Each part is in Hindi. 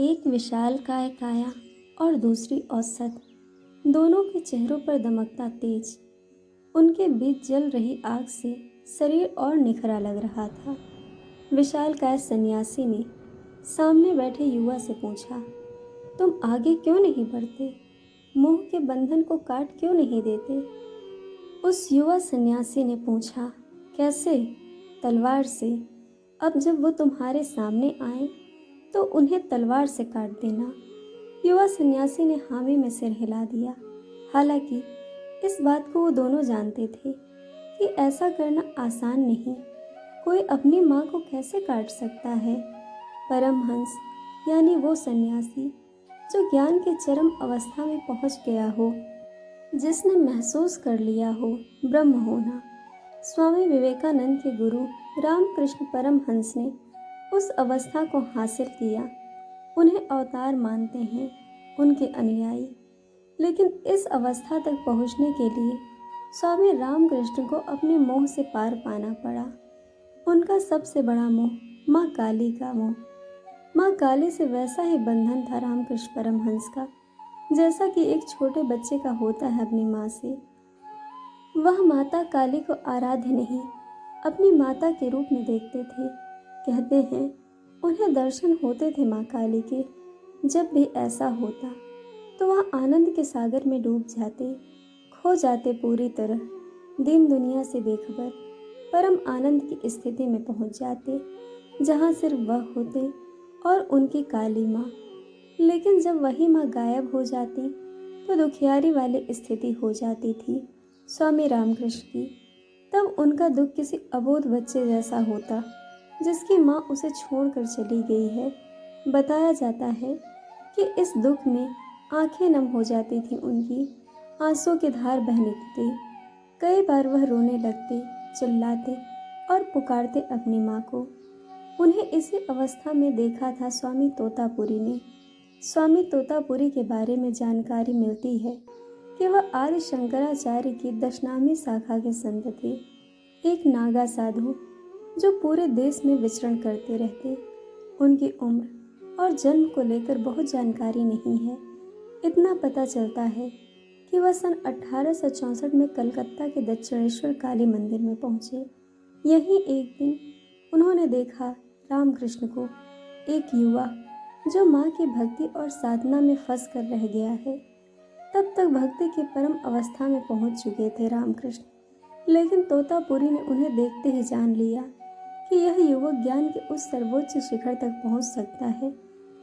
एक विशालकाय काया और दूसरी औसत, दोनों के चेहरों पर दमकता तेज। उनके बीच जल रही आग से शरीर और निखरा लग रहा था। विशालकाय सन्यासी ने सामने बैठे युवा से पूछा, तुम आगे क्यों नहीं बढ़ते? मोह के बंधन को काट क्यों नहीं देते? उस युवा सन्यासी ने पूछा, कैसे? तलवार से। अब जब वो तुम्हारे सामने आए तो उन्हें तलवार से काट देना। युवा सन्यासी ने हामी में सिर हिला दिया। हालांकि इस बात को वो दोनों जानते थे कि ऐसा करना आसान नहीं। कोई अपनी माँ को कैसे काट सकता है? परमहंस यानी वो सन्यासी जो ज्ञान के चरम अवस्था में पहुंच गया हो, जिसने महसूस कर लिया हो ब्रह्म होना। स्वामी विवेकानंद के गुरु रामकृष्ण परमहंस ने उस अवस्था को हासिल किया। उन्हें अवतार मानते हैं उनके अनुयायी, लेकिन इस अवस्था तक पहुंचने के लिए स्वामी रामकृष्ण को अपने मोह से पार पाना पड़ा। उनका सबसे बड़ा मोह माँ काली का मोह। माँ काली से वैसा ही बंधन था रामकृष्ण परमहंस का, जैसा कि एक छोटे बच्चे का होता है अपनी माँ से। वह माता काली को आराध्य नहीं, अपनी माता के रूप में देखते थे। कहते हैं उन्हें दर्शन होते थे माँ काली के। जब भी ऐसा होता तो वह आनंद के सागर में डूब जाते, खो जाते पूरी तरह, दीन दुनिया से बेखबर परम आनंद की स्थिति में पहुंच जाते, जहां सिर्फ वह होते और उनकी काली माँ। लेकिन जब वही माँ गायब हो जाती तो दुखियारी वाली स्थिति हो जाती थी स्वामी रामकृष्ण की। तब उनका दुख किसी अबोध बच्चे जैसा होता जिसकी माँ उसे छोड़कर चली गई है। बताया जाता है कि इस दुख में आंखें नम हो जाती थीं उनकी, आंसू की धार बह निकलती। कई बार वह रोने लगते, चिल्लाते और पुकारते अपनी माँ को। उन्हें इसी अवस्था में देखा था स्वामी तोतापुरी ने। स्वामी तोतापुरी के बारे में जानकारी मिलती है कि वह आदि शंकराचार्य की दशनामी शाखा के संत थे, एक नागा साधु जो पूरे देश में विचरण करते रहते। उनकी उम्र और जन्म को लेकर बहुत जानकारी नहीं है। इतना पता चलता है कि वह सन 1864 में कलकत्ता के दक्षिणेश्वर काली मंदिर में पहुंचे। यहीं एक दिन उन्होंने देखा रामकृष्ण को, एक युवा जो माँ की भक्ति और साधना में फंस कर रह गया है। तब तक भक्ति की परम अवस्था में पहुंच चुके थे रामकृष्ण, लेकिन तोतापुरी ने उन्हें देखते ही जान लिया कि यह युवक ज्ञान के उस सर्वोच्च शिखर तक पहुंच सकता है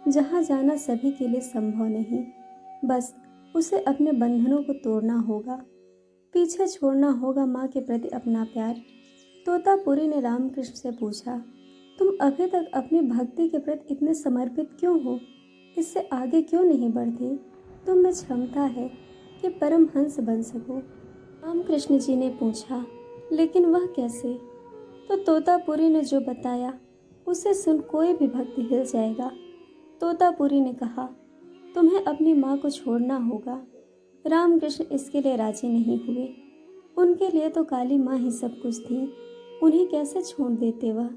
जहां जाना सभी के लिए संभव नहीं। बस उसे अपने बंधनों को तोड़ना होगा, पीछे छोड़ना होगा माँ के प्रति अपना प्यार। तोतापुरी ने रामकृष्ण से पूछा, तुम अभी तक अपनी भक्ति के प्रति इतने समर्पित क्यों हो? इससे आगे क्यों नहीं बढ़ते? तुम में क्षमता है कि परमहंस बन सको। रामकृष्ण जी ने पूछा, लेकिन वह कैसे? तो तोतापुरी ने जो बताया उसे सुन कोई भी भक्त हिल जाएगा। तोतापुरी ने कहा, तुम्हें अपनी माँ को छोड़ना होगा। रामकृष्ण इसके लिए राजी नहीं हुए। उनके लिए तो काली माँ ही सब कुछ थी, उन्हें कैसे छोड़ देते वह।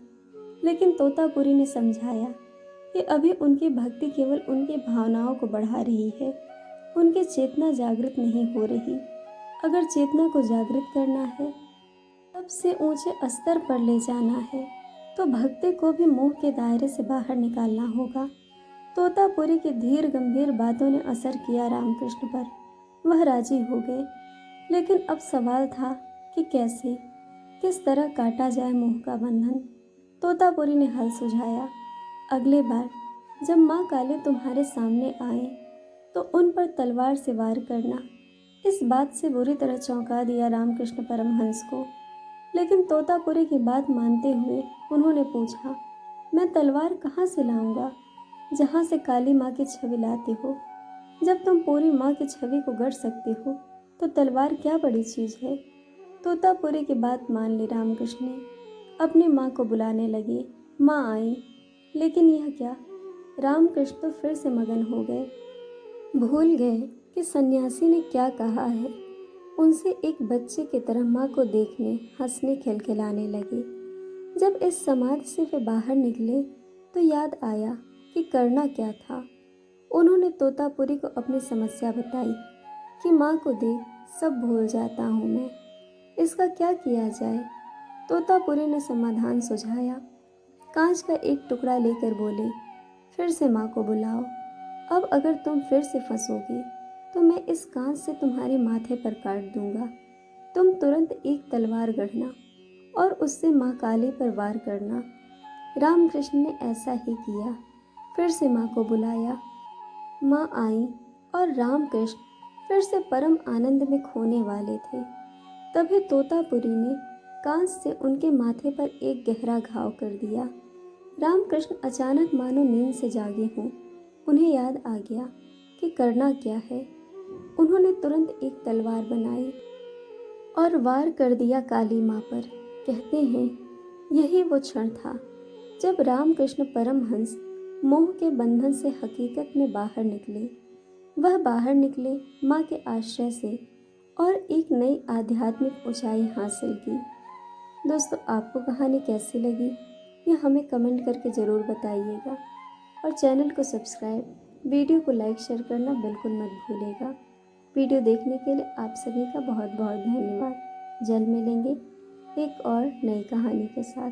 लेकिन तोतापुरी ने समझाया कि अभी उनकी भक्ति केवल उनकी भावनाओं को बढ़ा रही है, उनकी चेतना जागृत नहीं हो रही। अगर चेतना को जागृत करना है, सबसे ऊंचे स्तर पर ले जाना है, तो भक्ति को भी मोह के दायरे से बाहर निकालना होगा। तोतापुरी की धीर गंभीर बातों ने असर किया रामकृष्ण पर। वह राजी हो गए, लेकिन अब सवाल था कि कैसे, किस तरह काटा जाए मोह का बंधन। तोतापुरी ने हल सुझाया, अगले बार जब माँ काली तुम्हारे सामने आए तो उन पर तलवार से वार करना। इस बात से बुरी तरह चौंका दिया रामकृष्ण परमहंस को, लेकिन तोतापुरी की बात मानते हुए उन्होंने पूछा, मैं तलवार कहाँ से लाऊंगा? जहाँ से काली माँ की छवि लाते हो। जब तुम पूरी माँ की छवि को गढ़ सकते हो तो तलवार क्या बड़ी चीज़ है? तोतापुरी की बात मान ली रामकृष्ण ने, अपनी माँ को बुलाने लगे। माँ आई, लेकिन यह क्या? रामकृष्ण तो फिर से मगन हो गए, भूल गए कि सन्यासी ने क्या कहा है। उनसे एक बच्चे की तरह माँ को देखने, हंसने, खिलखिलाने लगे। जब इस समाधि से वे बाहर निकले तो याद आया कि करना क्या था। उन्होंने तोतापुरी को अपनी समस्या बताई कि माँ को देख सब भूल जाता हूँ मैं, इसका क्या किया जाए। तोतापुरी ने समाधान सुझाया। कांच का एक टुकड़ा लेकर बोले, फिर से माँ को बुलाओ। अब अगर तुम फिर से फंसोगी तो मैं इस कांच से तुम्हारे माथे पर काट दूंगा। तुम तुरंत एक तलवार गढ़ना और उससे माँ काली पर वार करना। रामकृष्ण ने ऐसा ही किया। फिर से माँ को बुलाया। माँ आई और रामकृष्ण फिर से परम आनंद में खोने वाले थे। तभी तोतापुरी ने कांच से उनके माथे पर एक गहरा घाव कर दिया। रामकृष्ण अचानक मानो नींद से जागे हों। उन्हें याद आ गया कि करना क्या है। उन्होंने तुरंत एक तलवार बनाई और वार कर दिया काली माँ पर। कहते हैं यही वो क्षण था जब रामकृष्ण परमहंस मोह के बंधन से हकीकत में बाहर निकले। वह बाहर निकले माँ के आश्रय से और एक नई आध्यात्मिक ऊंचाई हासिल की। दोस्तों, आपको कहानी कैसी लगी यह हमें कमेंट करके ज़रूर बताइएगा और चैनल को सब्सक्राइब, वीडियो को लाइक शेयर करना बिल्कुल मत भूलिएगा। वीडियो देखने के लिए आप सभी का बहुत बहुत धन्यवाद। जल्द मिलेंगे एक और नई कहानी के साथ।